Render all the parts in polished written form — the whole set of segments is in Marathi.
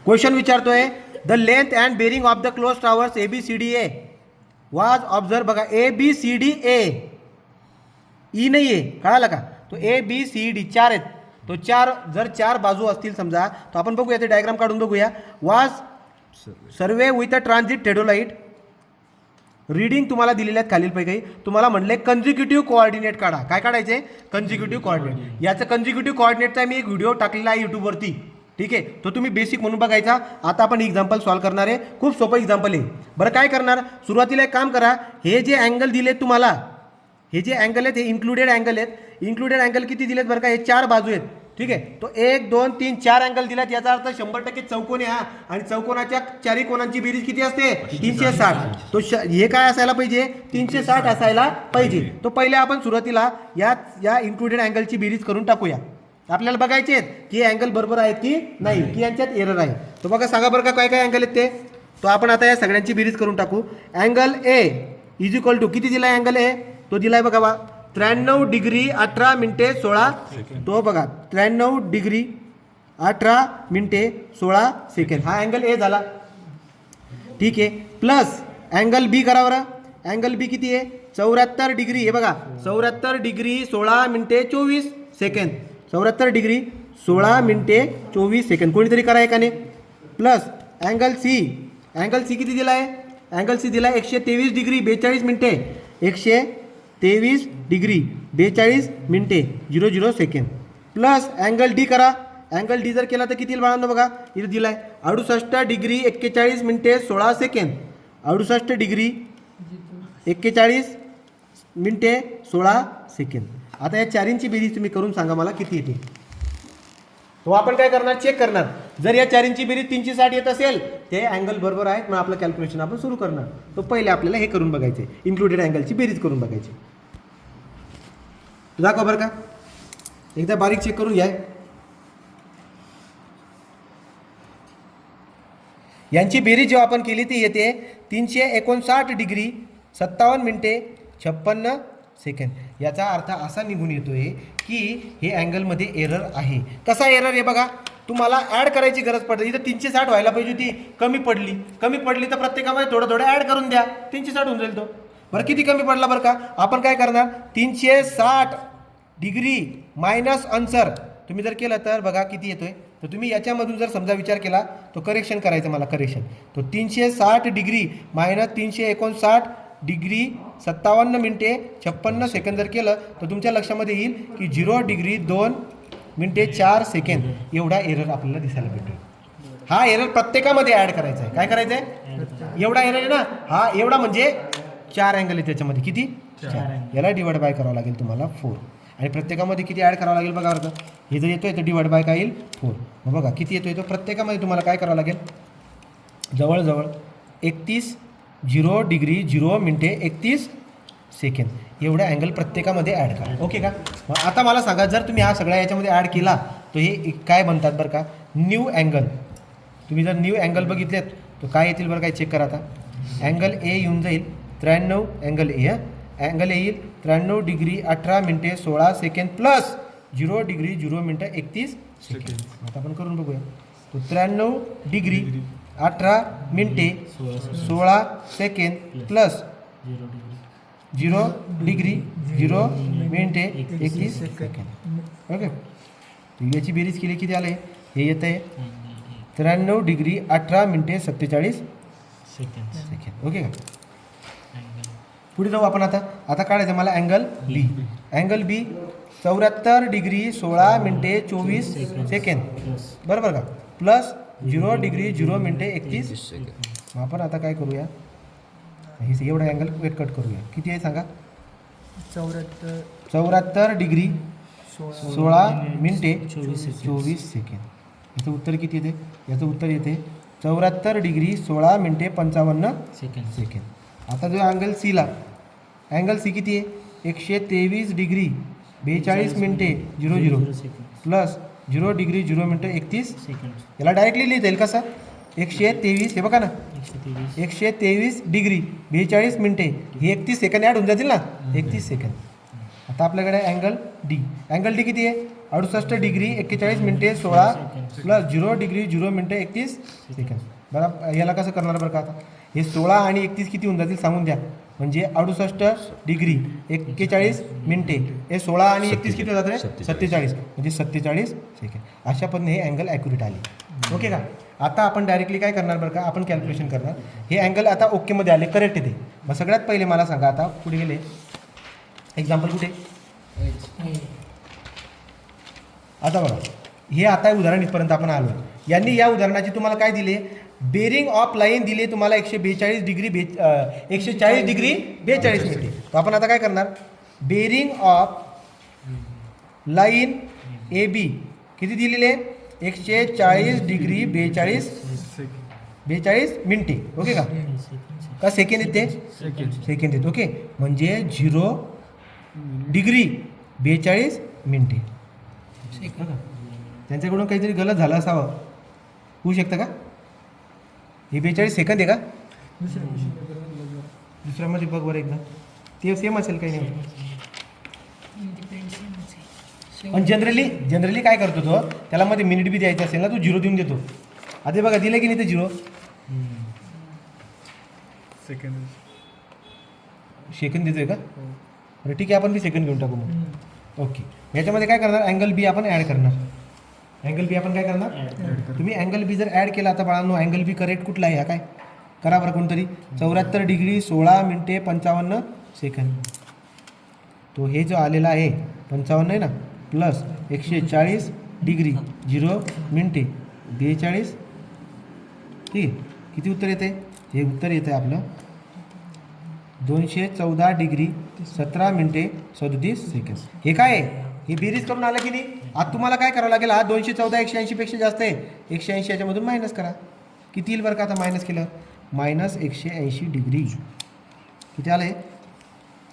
क्वेश्चन विचारतोय the length and bearing of the close towers ABCDA was observe. बघा ABCDA ई नाही आहे, कळालं का? तो ABCD 4 आहेत. तो 4 जर 4 बाजू असतील समजा, तर आपण बघूया ते डायग्राम काढून बघूया. Was survey with a transit theodolite. Reading तुम्हाला दिलेल्या आहेत खालीलपैकी. तुम्हाला म्हणले कन्झिक्युटिव्ह कोऑर्डिनेट काढा. काय काढायचे? Consecutive coordinate. याचं कन्झिक्युटिव्ह कोऑर्डिनेटचा मी एक व्हिडिओ टाकलेला आहे यूट्यूबवरती, ठीक आहे, तो तुम्ही बेसिक म्हणून बघायचा. आता आपण एक्झाम्पल सॉल्व्ह करणार आहे. खूप सोपं एक्झाम्पल आहे. बरं काय करणार, सुरुवातीला एक काम करा. हे जे अँगल दिलेत तुम्हाला, हे जे अँगल आहेत हे इन्क्लुडेड अँगल आहेत. इन्क्लुडेड अँगल किती दिलेत बरं का? हे 4 बाजू आहेत, ठीक आहे. तो 1 2 3 4 अँगल दिलात. याचा अर्थ 100% चौकोन आहे हा. आणि चौकोनाच्या चारी कोणांची बेरीज किती असते? 360. तो हे काय असायला पाहिजे? 360 असायला पाहिजे. तो पहिले आपण सुरुवातीला या इन्क्लुडेड अँगलची बेरीज करून टाकूया. आपल्याला बघायचे आहेत की हे अँगल बरोबर आहेत की नाही, की यांच्यात एरर आहे. तो बघा सांगा बरं का काय काय अँगल आहेत ते. तो आपण आता या सगळ्यांची बेरीज करून टाकू. Angle A is equal to किती दिलाय अँगल A? तो दिलाय बघा 93 डिग्री 18 मिनिटे 16. तो बघा 93 डिग्री 18 मिनिटे 16 सेकंड. हा अँगल A झाला, ठीक आहे. प्लस अँगल B करा बरं. अँगल B किती आहे? 74 डिग्री. हे बघा 74 डिग्री 16 मिनिटे 24 सेकंड. 74 डिग्री 16 मिनिटे 24 सेकंड. कोणीतरी करा एकाने. Plus angle C. Angle C किती दिला आहे? अँगल C दिला 123 डिग्री 42 मिनिटे. 123 डिग्री 42 मिनिटे 00 सेकंड. प्लस अँगल D करा. अँगल D जर केला तर किती बाळांनो बघा इथे दिला आहे 68 डिग्री 41 मिनिटे 16 सेकंड. 68 डिग्री 41 मिनिटे 16 सेकंड. आता या चारींची बेरीज तुम्ही करून सांगा मला किती येते. तो आपण काय करणार? चेक करणार. जर या चारींची बेरीज 360 येत असेल ते अँगल बरोबर आहेत, मग आपलं कॅल्क्युलेशन आपण सुरू करणार. तो पहिले आपल्याला हे करून बघायचे, इन्क्लुडेड अँगलची बेरीज करून बघायची. दाखवा बरं का, एकदा बारीक चेक करून घ्या. यांची बेरीज जेव्हा आपण केली ती येते 359 डिग्री 57 मिनिटे 56 सेकंड. याचा अर्थ असा निघून येतोय की हे अँगलमध्ये एरर आहे. कसा एरर आहे बघा, तुम्हाला ॲड करायची गरज पडते. इथं 360 व्हायला पाहिजे होती, कमी पडली तर प्रत्येकामध्ये थोडं ॲड करून द्या, 360 होऊन जाईल. तो बरं किती कमी पडला बरं का? आपण काय करणार? 360 डिग्री मायनस आन्सर तुम्ही जर केलं तर बघा किती येतोय. तर तुम्ही याच्यामधून जर समजा विचार केला तो करेक्शन करायचं मला, करेक्शन. तो 360 डिग्री मायनस 359 डिग्री 57 मिनिटे 56 सेकंद जर केलं तर तुमच्या लक्षामध्ये येईल की 0 डिग्री 2 मिनिटे 4 सेकंड एवढा एरर आपल्याला दिसायला भेटेल. हा एरर प्रत्येकामध्ये ॲड करायचा आहे. काय करायचं आहे? एवढा एरर आहे ना, हा एवढा म्हणजे 4 अँगल आहे त्याच्यामध्ये. किती? 4. याला डिवाइड बाय करावं लागेल तुम्हाला 4. आणि प्रत्येकामध्ये किती ॲड करावं लागेल बघा बरं. हे जर येतोय तर डिवाइड बाय काय येईल? 4. मग बघा किती येतोय तो प्रत्येकामध्ये तुम्हाला काय करावं लागेल? जवळजवळ 0 डिग्री 0 मिनिटे 31 सेकंड एवढा अँगल प्रत्येकामध्ये ॲड करा. ओके का? मग आता मला सांगा, जर तुम्ही हा सगळा याच्यामध्ये ॲड केला तर हे काय म्हणतात बरं का? New angle. तुम्ही जर न्यू अँगल बघितलेत तर काय येतील बरं काय? चेक करा आता. अँगल A येऊन जाईल 93. अँगल A अँगल येईल 93 डिग्री 18 मिनिटे 16 सेकंड प्लस 0 डिग्री 0 मिनिटं 31 सेकंड. आता आपण करून बघूया. तो 93 डिग्री 18 मिनिटे 16 सेकंड प्लस 0 डिग्री 0 मिनिटे 31 सेकंड. ओके, याची बेरीज केली किती आले? हे येतं आहे 93 डिग्री 18 मिनिटे 47 सेकंड. ओके का? पुढे जाऊ आपण. आता काढायचं मला angle B. Angle B 74 degree 16 मिनिटे 24 सेकंड बरोबर का? प्लस 0 डिग्री 0 मिनिटे 31 सेकंड. मग आपण आता काय करूया? हे एवढा अँगल वेट कट करूया. किती आहे सांगा? 74 डिग्री 16 मिनिटे 24 सेकंड. याचं उत्तर किती येते? याचं उत्तर येते 74 डिग्री 16 मिनिटे 55 सेकंड. आता जो अँगल Cला, अँगल C किती आहे? 123 डिग्री 42 मिनिटे 00 प्लस 0 डिग्री 0 मिनिटं 31 सेकंड. याला डायरेक्टली लिहिता येईल कसं? 123 हे बघा ना, 123 डिग्री 42 मिनिटे हे 31 सेकंड ॲड होऊन जातील ना, 31 सेकंड. आता आपल्याकडे अँगल D. अँगल D किती आहे? 68 डिग्री 41 मिनिटे 16 प्लस 0 डिग्री 0 मिनिटे 31 सेकंद. बरं याला कसं करणार बरं का आता हे 16 आणि 31 किती होऊन जातील सांगून द्या. म्हणजे 68 डिग्री 41 मिनिटे हे 16 आणि 31 किती होतात रे 47 म्हणजे 47 सेकंड. अशा पद्धतीने हे अँगल ॲक्युरेट आले. ओके का. आता आपण डायरेक्टली काय करणार बरं का आपण कॅल्क्युलेशन करणार. हे अँगल आता ओकेमध्ये आले करेक्ट येते. मग सगळ्यात पहिले मला सांगा आता पुढे गेले एक्झाम्पल कुठे आता बघा हे आता उदाहरण इथपर्यंत आपण आलो. यांनी या उदाहरणाची तुम्हाला काय दिले बेरिंग ऑफ लाईन दिले तुम्हाला 142 डिग्री 140 डिग्री 42 मिनिटे. तर आपण आता काय करणार bearing of line A B किती दिलेले 140 डिग्री 42 मिनिटे. ओके का सेकंड येते सेकंड येते. ओके म्हणजे 0 डिग्री 42 मिनिटे. त्यांच्याकडून काहीतरी गलत झालं असावं होऊ शकतं का. हे 42 सेकंद आहे का दुसऱ्यामध्ये बघ बरं एकदा ते सेम असेल काही नाही. पण जनरली काय करतो तो त्याला मध्ये मिनिट बी द्यायचं असेल ना तू 0 देऊन देतो. आता बघा दिलं की नाही ते 0 सेकंद देतोय का. बरं ठीक आहे आपण बी सेकंड घेऊन टाकू मग. ओके याच्यामध्ये काय करणार अँगल बी आपण ॲड करणार. अँगल बी आपण काय करणार तुम्ही अँगल बी जर ॲड केला आता बाळांनो अँगल बी करेक्ट कुठला आहे हा काय करा बरं कोणतरी 74 डिग्री 16 मिनिटे 55 सेकंद. तो हे जो आलेला आहे 55 आहे ना प्लस 140 डिग्री 0 मिनिटे 42 ठीक आहे. किती उत्तर येते हे उत्तर येतं आहे आपलं 214 डिग्री 17 मिनिटे 37 सेकंद. हे काय आहे हे बेरीज करून आलं की नाही. आता तुम्हाला काय करावं लागेल हा 214 180 पेक्षा जास्त आहे 180 याच्यामधून मायनस करा. किती येईल बरं का आता मायनस केलं मायनस 180 डिग्री किती आलं आहे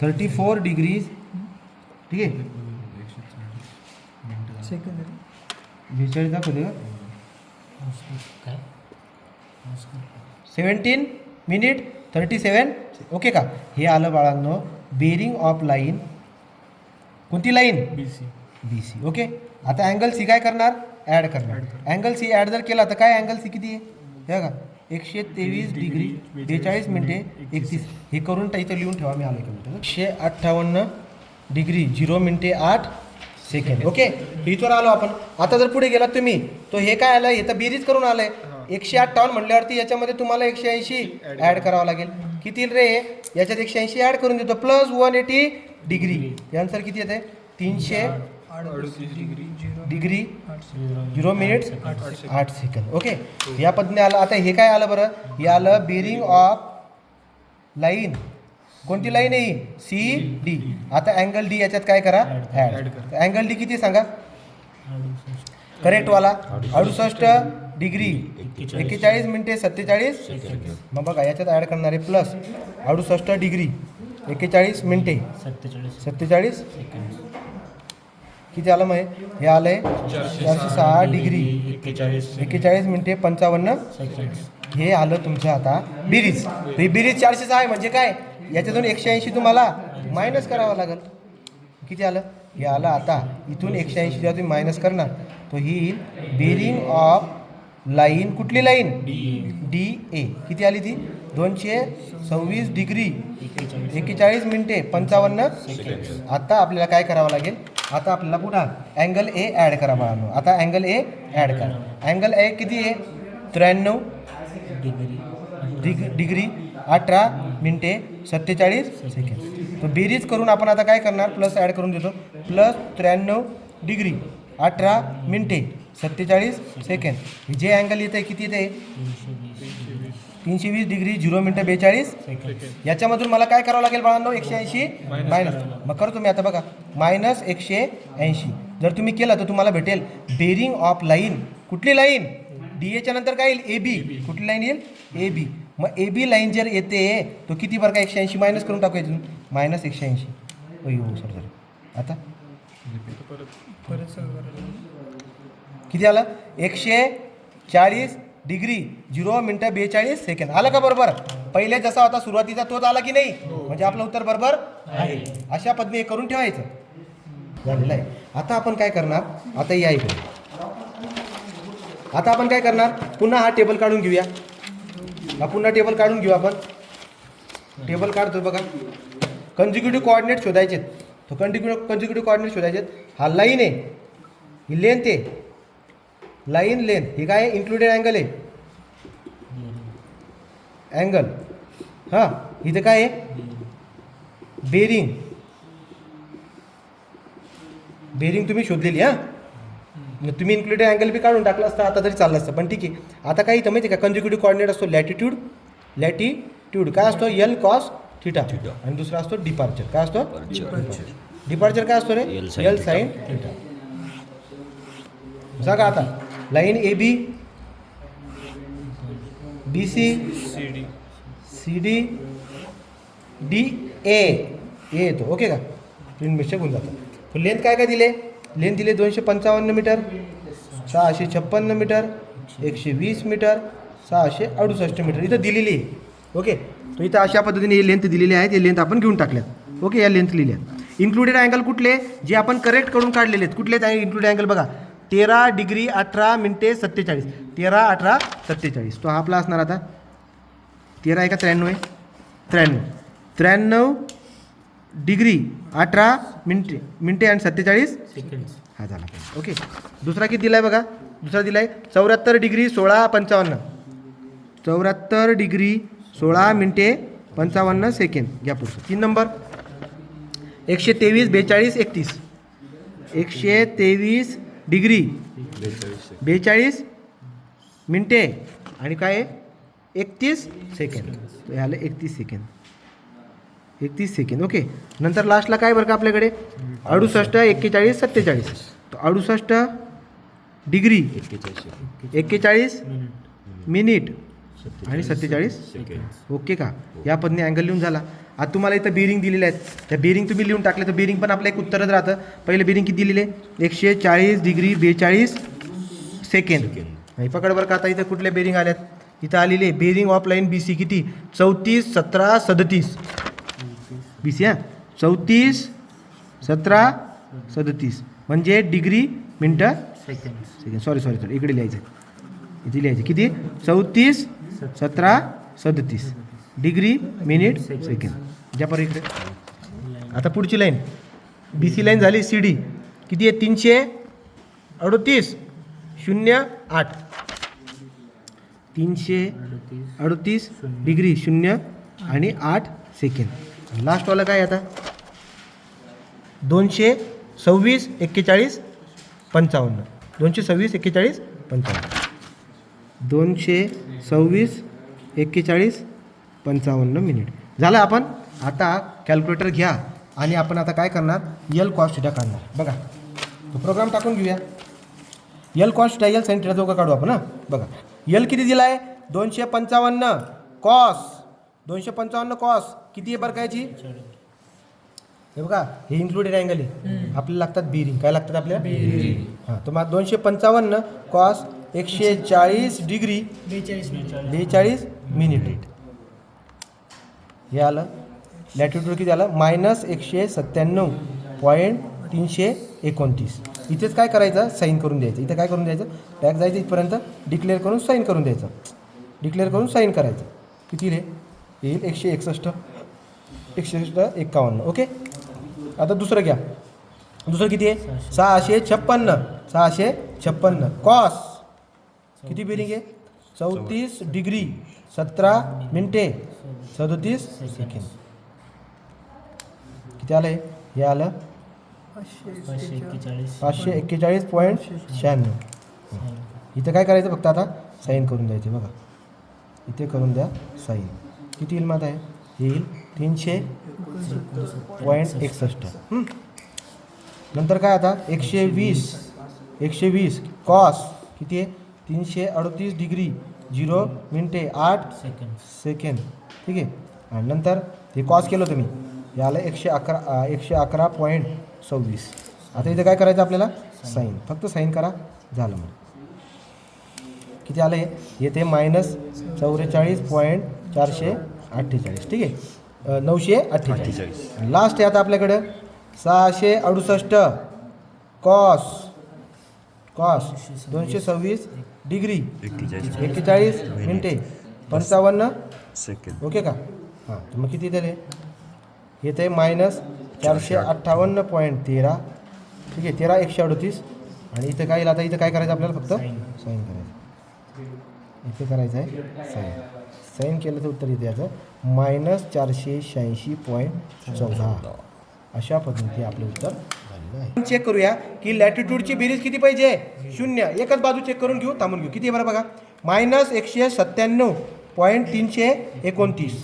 34 डिग्री ठीक आहे सेकंड 42 दाखवते का 17 मिनिट 37 ओके का. हे आलं बाळांनो बेरिंग ऑफ लाईन कोणती लाईन बी सी. ओके आता अँगल सी काय करणार ॲड करणार. अँगल सी ॲड जर केला तर काय अँगल सी किती आहे हे बघा 123 डिग्री 42 मिनिटे 31. हे करून इथं लिहून ठेवा मी आलो का 158 डिग्री 0 मिनिटे 8 सेकंड. ओके इथवर आलो आपण. आता जर पुढे गेलात तुम्ही तो हे काय आलं हे तर बेरीज करून आलंय 158 म्हणल्यावरती याच्यामध्ये तुम्हाला 180 ॲड करावं लागेल. किती रे याच्यात 180 ॲड करून देतो प्लस 180 डिग्री यानंतर किती येते 338 डिग्री 0 मिनिट 8 सेकंद. ओके या पद्धतीने आलं. आता हे काय आलं बरं हे आलं बेरिंग ऑफ लाईन कोणती लाईन आहे सी डी. आता अँगल डी याच्यात काय करा ॲड. अँगल डी किती सांगा करेक्टवाला 68 डिग्री 41 मिनिटे 47 मग बघा याच्यात ॲड करणारे प्लस 68 डिग्री 41 मिनिटे 47 किती आलं मग हे आलं आहे 406 डिग्री 41 मिनिटे 55 हे आलं तुमचं आता बेरीज. ही बेरीज 406 आहे म्हणजे काय याच्यातून 180 तुम्हाला मायनस करावं लागेल. किती आलं हे आलं आता इथून 180 जेव्हा तुम्ही मायनस करणार तो ही बेरिंग ऑफ लाईन कुठली लाईन डी ए किती आली ती 226 डिग्री 41 मिनिटे 55 आता आपल्याला काय करावं लागेल आता आपल्याला पुन्हा अँगल ए ॲड करा बाळांनो. आता अँगल ए ॲड करा. अँगल ए किती आहे 93 डिग्री 18 मिनिटे 47 सेकंड. तो बेरीज करून आपण आता काय करणार प्लस ॲड करून देतो प्लस 93 डिग्री 18 मिनिटे 47 सेकंड. जे अँगल येतं आहे किती येते 320 डिग्री 0 मिनिटं 42 याच्यामधून मला काय करावं लागेल बाळांनो 180 मायनस. मग करतो मी आता बघा मायनस 180 जर तुम्ही केलं तर तुम्हाला भेटेल बेरिंग ऑफ लाईन कुठली लाईन डी एच्या नंतर काय येईल ए बी कुठली लाईन येईल ए बी. मग ए बी लाईन जर येते तो किती बरं का 180 मायनस करून टाकायचं मायनस 180 हो सर आता किती आलं 140 डिग्री 0 मिनिटं 42 सेकंद आलं का बरोबर. पहिले जसा होता सुरुवातीचा तोच आला की नाही म्हणजे आपलं उत्तर बरोबर आहे. अशा पद्धतीने करून ठेवायचं. झालेला आहे. आता आपण काय करणार, आता या इकडे, आता आपण काय करणार, पुन्हा हा टेबल काढून घेऊया. हा पुन्हा टेबल काढून घेऊ आपण. टेबल काढतो बघा. कंजिक्युटिव्ह कोऑर्डिनेट शोधायचे. तो कंजिक्युटिव्ह कोऑर्डिनेट शोधायचे. हा लाईन आहे, ही लेंथ आहे, लाईन लेंथ, ही काय आहे, इन्क्लुडेड अँगल आहे, अँगल. हां, इथं काय आहे, बेरिंग. बेरिंग तुम्ही शोधलेली. हां, तुम्ही इन्क्लुडेड अँगल बी काढून टाकलं असतं आता तरी चाललं असतं, पण ठीक आहे. आता काय इथं माहिती आहे का, कंजिक्युटिव्ह कोऑर्डिनेट असतो लॅटिट्यूड काय असतो, एल कॉस थिटा, आणि दुसरा असतो डिपार्चर. काय असतो, डिपार्चर काय असतो रे, एल साईन थिटा. सांगा आता, line A B, B C, C D, D A येतो. ओके का, प्रिंट मिस्टेक होऊन जातं. लेंथ काय काय दिले, लेंथ दिले 255 मीटर, 656 मीटर, 120 मीटर, 668 मीटर इथं दिलेली आहे. ओके, तो इथं अशा पद्धतीने हे लेंथ दिलेली आहे. हे लेंथ आपण घेऊन टाकल्यात. ओके, या लेंथ लिहिल्या. इन्क्लुडेड अँगल कुठले, जे आपण करेक्ट करून काढलेले आहेत. कुठले आहेत इन्क्लुडेड अँगल बघा, 13 डिग्री 18 मिनिटे 47, 13, 18, 47. तो हा आपला असणार आता 13 आहे का 93 आहे, 93 डिग्री 18 मिनिटे आणि 47 सेकंड्स. हा झाला. ओके, दुसरा किती दिला आहे बघा, दुसरा दिला आहे 74 डिग्री 16 55, 74 डिग्री 16 मिनिटे 55 सेकंड. घ्या पुढचं 3 नंबर, 123 42 31, 123 डिग्री 42 मिनिटे आणि काय 31 सेकंड. तो आलं 31 सेकंड, 31 सेकंड. ओके, नंतर लास्टला काय बरं का आपल्याकडे 68 41 47, तो 68 डिग्री 41 मिनिट आणि 47 सेकंड. ओके का, या पद्धतीने अँगल लिहून झाला. आता तुम्हाला इथं बेरिंग दिलेले आहेत, त्या बेरिंग तुम्ही लिहून टाकले तर बेरिंग पण आपलं एक उत्तरच राहतं. पहिले बेरिंग किती दिलेले, 140 डिग्री 42 सेकंड. आणि पकड बरं का, आता इथं कुठले बेरिंग आल्यात, इथं आलेले bearing of line B C किती 34 17 37 बी सी. हां, 34 17 37 म्हणजे डिग्री मिनटं सेकंड. सॉरी इकडे लिहायचं, इथे लिहायचं किती 34 17 37 डिग्री मिनिट सेकंड. ज्या पर इकडे आता पुढची लाईन बी सी लाईन झाली सी डी किती आहे 338 08 338 डिग्री 0 आणि 8 सेकंड. लास्टवाला काय आता 226 41 55, 226 41 55, 226 41 55 मिनिट झालं. आपण आता कॅल्क्युलेटर घ्या आणि आपण आता काय करणार एल कॉस थिटा काढणार. बघा तो प्रोग्राम टाकून घेऊया. L cos theta L sine theta दोघं काढू आपण. हां बघा, एल किती दिला आहे 255 कॉस, 255 कॉस किती आहे बरं कायची, हे बघा हे इन्क्लुडेड अँगल आहे. आपल्याला लागतात बेरिंग, काय लागतात आपल्याला बेरिंग. हां, तर मग 255 कॉस 140 डिग्री 42 मिनिट हे आलं. लॅटिट्यूड किती आलं -197.329. इथेच काय करायचं साईन करून द्यायचं. इथं काय करून द्यायचं टॅग जायचं इथपर्यंत, डिक्लेअर करून साईन करून द्यायचं, डिक्लेअर करून साईन करायचं. किती रे येईल 161 51. ओके, आता दुसरं घ्या. दुसरं किती आहे 656 कॉस किती बेरिंग आहे 34 डिग्री 17 मिनिटे 37 सेकंड. किती आलं हे आलं 541.96. इथं काय करायचं फक्त आता साईन करून द्यायचे. बघा इथे करून द्या साईन. किती येईल माझा आहे येईल 300.61. नंतर काय आता 120 कॉस किती आहे 338 डिग्री 0 मिनिटे 8 सेकंड. ठीक आहे, आणि नंतर हे कॉस केलं तुम्ही हे आलं 111.26. आता इथे काय करायचं आपल्याला साईन, फक्त साईन करा झालं. मग किती आलं हे येते -44.448. ठीक आहे 948. लास्ट आहे आता आपल्याकडं 668 कॉस 226 डिग्री 41 मिनिटे 55 सेकंड. ओके का? हां, तर मग किती झाले? येते -458.13. ठीक आहे, 13 138. आणि इथं काय येईल आता? इथं काय करायचं आपल्याला? फक्त साईन करायचं. इथे करायचं आहे साईन केलं तर उत्तर येते याचं -486.14. अशा पद्धतीने आपलं उत्तर झालेलं आहे. चेक करूया की लॅटिट्यूडची बेरीज किती पाहिजे? 0. एकच बाजू चेक करून घेऊ, थांबून घेऊ. किती आहे बरं बघा? -197.329.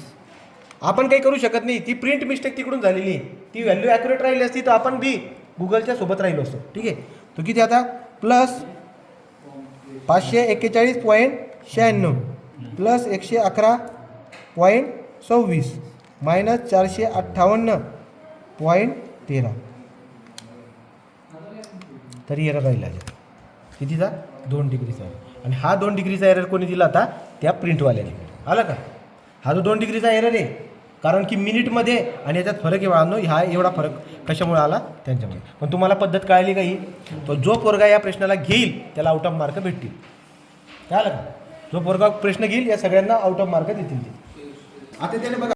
आपण काही करू शकत नाही, ती प्रिंट मिस्टेक तिकडून झालेली आहे. ती व्हॅल्यू ॲक्युरेट राहिली असती तर आपण बी गुगलच्या सोबत राहिलो असतो. ठीक आहे, तो किती आता? Plus 541.96 plus 111.26 minus 458.13. तरी एरर राहिला आहे कितीचा? 2 डिग्रीचा एरर. आणि हा 2 डिग्रीचा एरर कोणी दिला होता? त्या प्रिंटवाल्याने. आला का? हा जो 2 डिग्रीचा एरर आहे, कारण की मिनिटमध्ये आणि याच्यात फरक आहे बाळांनो. हा एवढा फरक कशामुळे आला? त्यांच्यामुळे. पण तुम्हाला पद्धत कळाली का ही? तो जो पोरगा या प्रश्नाला घेईल त्याला आउट ऑफ मार्क भेटतील. कळालं का? जो पोरगा प्रश्न घेईल या सगळ्यांना आउट ऑफ मार्क देतील ते. आता त्याने बघा